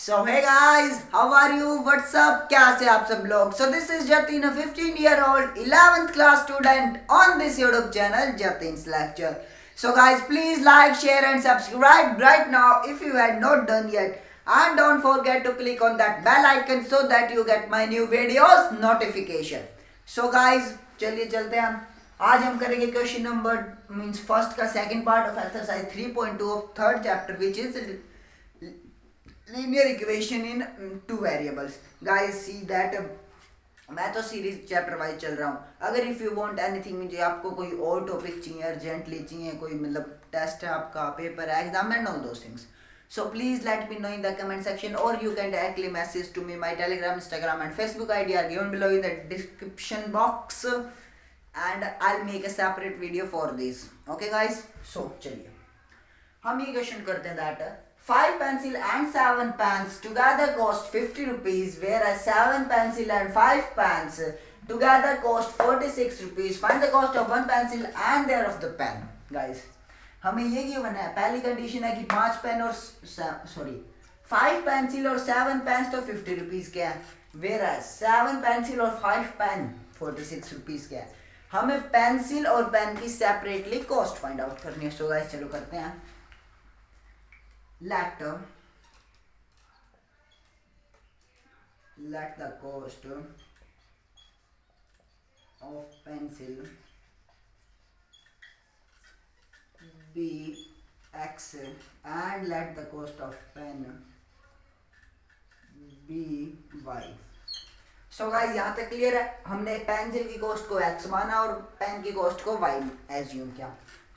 So hey guys, how are you? What's up? कैसे आप सब लोग? So this is Jatin, a 15-year-old 11th class student on this YouTube channel, Jatin's Lecture. So guys, please like, share and subscribe right now if you had not done yet. And don't forget to click on that bell icon so that you get my new videos notification. So guys, चलिए चलते हैं हम. आज हम करेंगे question number means first का second part of exercise 3.2 of third chapter which is linear equation in two variables. Guys see that मैं तो सीरीज चैप्टर वाइज चल रहा हूँ. अगर इफ़ यू वांट एनीथिंग मुझे आपको कोई और टॉपिक चाहिए अर्जेंटली चाहिए, कोई मतलब टेस्ट है आपका, पेपर है, exam and all those things, so please let me know in the comment section or you can directly message to me. My telegram, instagram and facebook id are given below in the description box and I'll make a separate video for this. Okay guys, so चलिए हम ये question करते हैं that 5 pencil and 7 pens together cost 50 rupees, whereas 7 pencil and 5 pens together cost 46 rupees. Find the cost of one pencil and their of the pen. Guys, हमें ये given है, पहली condition है कि 5 पेन और 5 पेंसिल और 7 पेन्स तो 50 rupees के हैं, whereas 7 पेंसिल और 5 पेन 46 रुपीज के हैं. हमें पेंसिल और पेन की सेपरेटली कॉस्ट फाइंड आउट करनी है. सो गाइस चलो करते हैं. let the cost of pencil be x and let the cost of pen be y. So guys यहाँ तक क्लियर है. हमने पेंसिल की कॉस्ट को x माना और पेन की कॉस्ट को y एज्यूम किया.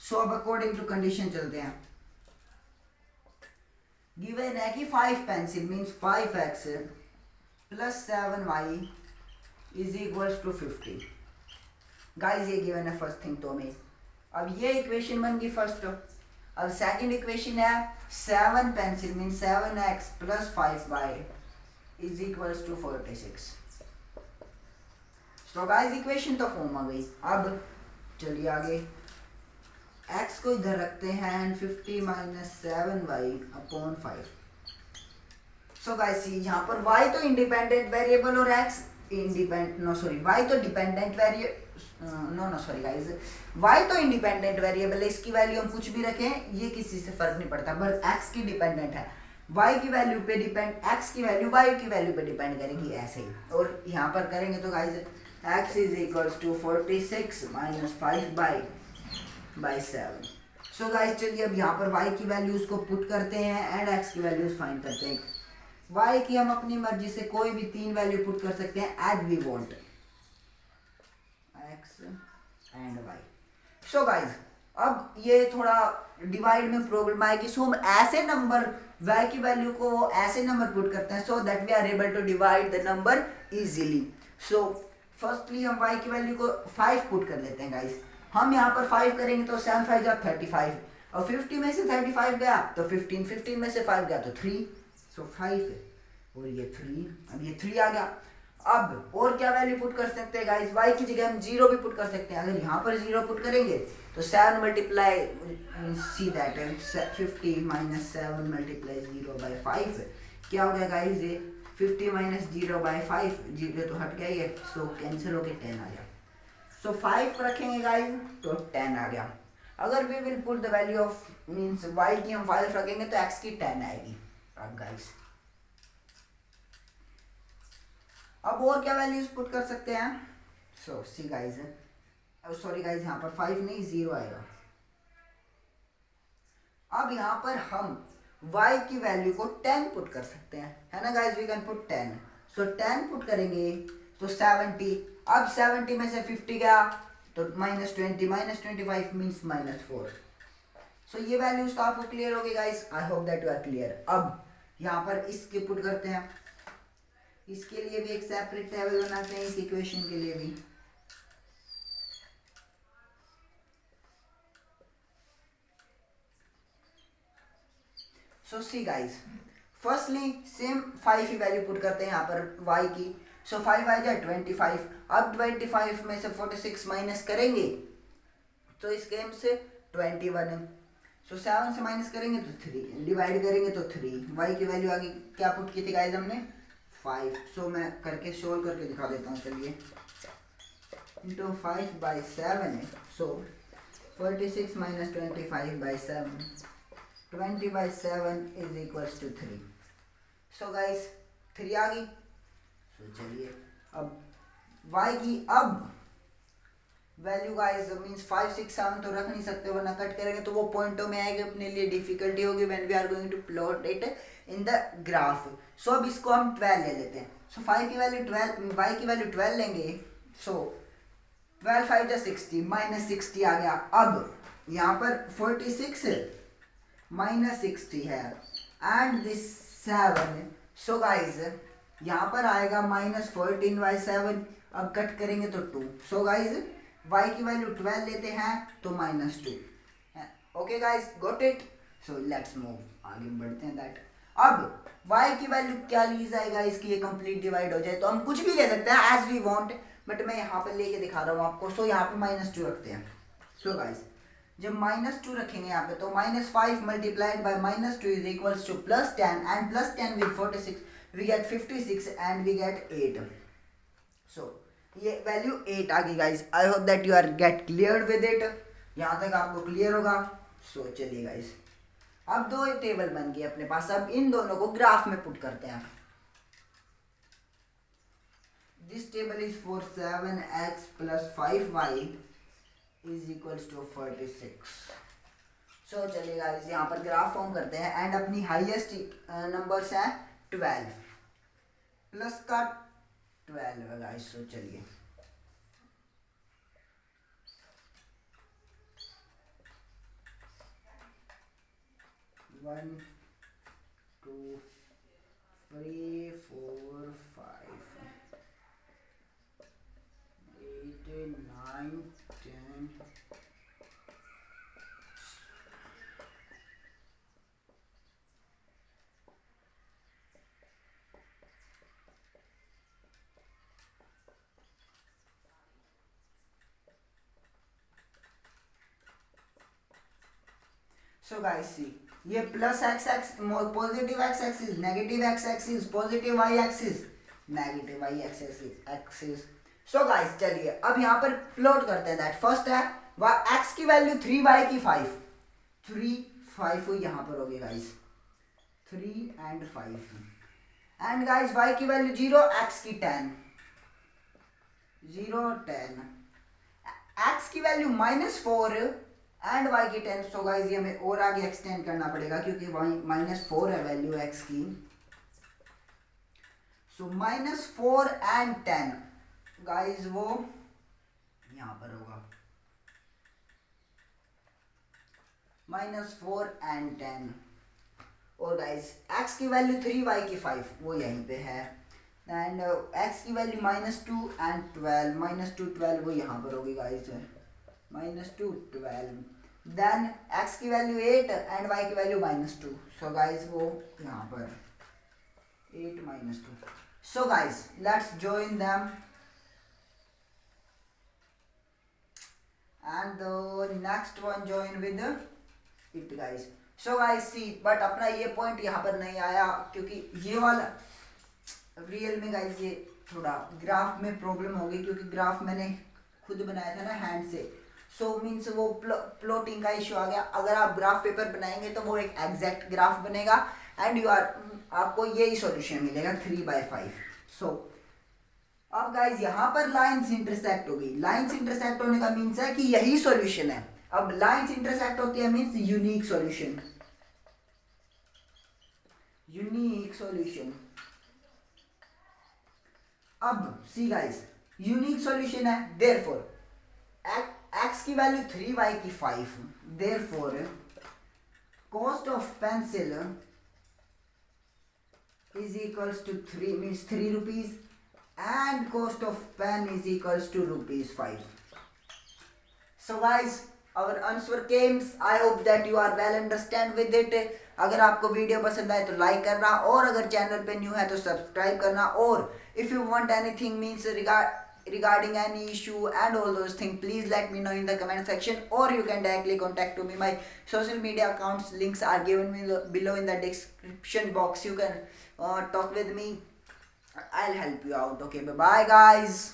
सो अब अकॉर्डिंग टू कंडीशन चलते हैं. गिवन है कि 5 pencil means 5x plus 7y is equals to 50. Guys ये गिवन है फर्स्ट थिंग. तो में अब ये इक्वेशन बन गई फर्स्ट. अब सेकंड इक्वेशन है 7 pencil means 7x plus 5y is equals to 46. तो गाइस इक्वेशन तो फॉर्म आ गई. अब चलिए आगे. x को इधर रखते हैं and 50 minus 7y upon 5. So guys see यहाँ पर y तो इंडिपेंडेंट वेरिएबल और x y तो डिपेंडेंट वेरिएबल y तो इंडिपेंडेंट वेरिएबल है. इसकी वैल्यू हम कुछ भी रखें ये किसी से फर्क नहीं पड़ता, बट x की डिपेंडेंट है. y की वैल्यू पे डिपेंड, x की वैल्यू y की वैल्यू पे डिपेंड करेगी ऐसे ही. और यहाँ पर करेंगे तो guys x is equals to 46 minus 5 by 7. So guys चलिए अब यहाँ पर y की वैल्यूज को पुट करते हैं एंड x की वैल्यूज फाइंड करते हैं. y की हम अपनी मर्जी से कोई भी 3 वैल्यू पुट कर सकते हैं as we want, x and y. So guys अब ये थोड़ा डिवाइड में प्रॉब्लम आएगी. सो हम ऐसे नंबर y की वैल्यू को ऐसे नंबर पुट करते हैं so that we are able to divide the number easily. So firstly हम y की वैल्यू को 5 पुट कर लेते हैं गाइस. हम यहाँ पर 5 करेंगे तो 7 5 जा 35 और 50 में से 35 गया तो 15 में से 5 गया तो 3. सो 5 और ये 3. अब ये 3 आ गया. अब और क्या वैल्यू पुट कर सकते हैं गाइस. y की जगह हम 0 भी पुट कर सकते हैं. अगर यहाँ पर 0 पुट करेंगे तो 7 multiply see that 50 minus 7 multiply 0 by 5 क्या हो गया गाइस. ये 50 माइनस 0 बाई 5 0 तो हट गया ये. सो कैंसिल होके 10 आ गया. सो 5 रखेंगे गाइस तो 10 आ गया. अगर we will put the value of means y की हम 5 रखेंगे तो x की 10 आएगी. अब गाइस अब और क्या वैल्यूज पुट कर सकते हैं. सो सी गाइस सॉरी गाइस यहाँ पर 5 नहीं 0 आएगा. अब यहाँ पर हम y की वैल्यू को 10 पुट कर सकते हैं, है ना guys. We can put 10. So 10 put करेंगे तो 70. अब 70 में से 50 गया तो minus 20 minus 25 means minus 4. So ये वैल्यूज तो आपको क्लियर हो गई guys. I hope that you are clear. अब यहाँ पर इसके पुट करते हैं. इसके लिए भी एक सेपरेट टेबल बनाते हैं इस इक्वेशन के लिए भी. सो सी गाइस फर्स्टली सेम 5 ही वैल्यू पुट करते हैं यहाँ पर y की. सो 5 आ जाए 25. अब 25 में से 46 माइनस करेंगे तो इस गेम से 21. सो 7 से माइनस करेंगे तो 3, डिवाइड करेंगे तो 3, वाई की वैल्यू आगे क्या पुट की थी गाइस हमने 5। सो मैं करके सोल्व करके दिखा देता हूँ, चलिए। इंटू 5/7 है, so 46 minus 25/7, 20/7 is equals to 3। So guys 3 आ गई। सो चलिए अब y की अब वैल्यू गाइस मींस 5 6 7 तो रख नहीं सकते, वरना कट करेंगे तो वो पॉइंटों में आएगी, अपने लिए डिफिकल्टी होगी when we are going to plot it in the graph. So अब इसको हम 12 ले लेते हैं। सो 5 की वैल्यू 12, y की वैल्यू 12 लेंगे। सो 12 5 जा 60, माइनस 60 आ गया। अब यहाँ पर 46 माइनस 60 है एंड दिस 7। सो गाइज यहाँ पर आएगा माइनस 14/7, अब कट करेंगे तो 2। सो गाइज y की वैल्यू 12 लेते हैं तो -2। Okay guys got it. So let's move, आगे बढ़ते हैं दैट। अब y की वैल्यू क्या ली जाएगा इसकी, ये कंप्लीट डिवाइड हो जाए तो हम कुछ भी ले सकते हैं एज वी वांट, बट मैं यहाँ पे लेके दिखा रहा हूँ आपको। सो यहाँ पे -2 रखते हैं। सो गाइज जब -2 रखेंगे यहाँ पे तो -5 multiplied by -2 is equals to +10 and +10 with 46 we get 56 and we get 8। So ये वैल्यू 8 आ गई guys. I hope that you are get clear with it, यहाँ तक आपको क्लियर होगा। सो चलिए गाइज अब दो टेबल बन गई अपने पास, अब इन दोनों को ग्राफ में पुट करते हैं। This table is for 7x + 5y is equals to 46। So चलिए गाइस यहाँ पर ग्राफ फॉर्म करते हैं एंड अपनी हाईएस्ट नंबर्स है 12 प्लस का 12 है गाइस। सो चलिए 1 2 3 4 5 8 9 10। सो गाइस सी ये plus x x positive x axis, negative x axis, positive y axis, negative y axis. So guys चलिए अब यहाँ पर प्लॉट करते हैं दैट। फर्स्ट है एक्स की वैल्यू 3, वाई की 5, 3 5 यहाँ पर होगी guys 3 and 5 and guys y की वैल्यू 0, एक्स की 10, 0 10, एक्स की वैल्यू -4 एंड y की 10। सो गाइस ये हमें और आगे एक्सटेंड करना पड़ेगा क्योंकि -4 है वैल्यू x की। सो -4 एंड 10 गाइस वो यहाँ पर होगा -4 एंड 10। और गाइस x की वैल्यू 3, y की 5 वो यहीं पे है एंड x की वैल्यू -2 एंड 12, -2 12 वो यहाँ पर होगी गाइस -2 12। देन x की वैल्यू 8 एंड y की वैल्यू -2। सो गाइस वो यहाँ पर 8 -2। So guys let's join them and the next one join with it guys. So guys see but अपना ये पॉइंट यहाँ पर नहीं आया क्योंकि ये वाला रियल में गाइस ये थोड़ा ग्राफ में प्रॉब्लम हो गई क्योंकि ग्राफ मैंने खुद बनाया था ना हैंड से। सो मीन्स वो प्लॉटिंग का इश्यू आ गया। अगर आप ग्राफ पेपर बनाएंगे तो वो एक एग्जैक्ट ग्राफ बनेगा एंड यू आर आपको यही सॉल्यूशन मिलेगा 3/5। सो अब गाइज यहाँ पर लाइंस इंटरसेक्ट हो गई। लाइंस इंटरसेक्ट होने का मीन्स है कि यही सॉल्यूशन है। अब लाइंस इंटरसेक्ट होती है means unique solution, unique solution. अब सी गाइज यूनिक सॉल्यूशन है, देयरफॉर x की वैल्यू 3, y की 5, therefore cost of pencil is equals to 3 means 3 rupees and cost of pen is equals to ₹5। So guys our answer came. I hope that you are well understand with it. अगर आपको video पसंद आए तो like करना और अगर channel पे new है तो सब्सक्राइब करना और if you want anything means regard regarding any issue and all those things, please let me know in the comment section, or you can directly contact to me. My social media accounts links are given me below in the description box. You can talk with me, I'll help you out. Okay, bye bye guys.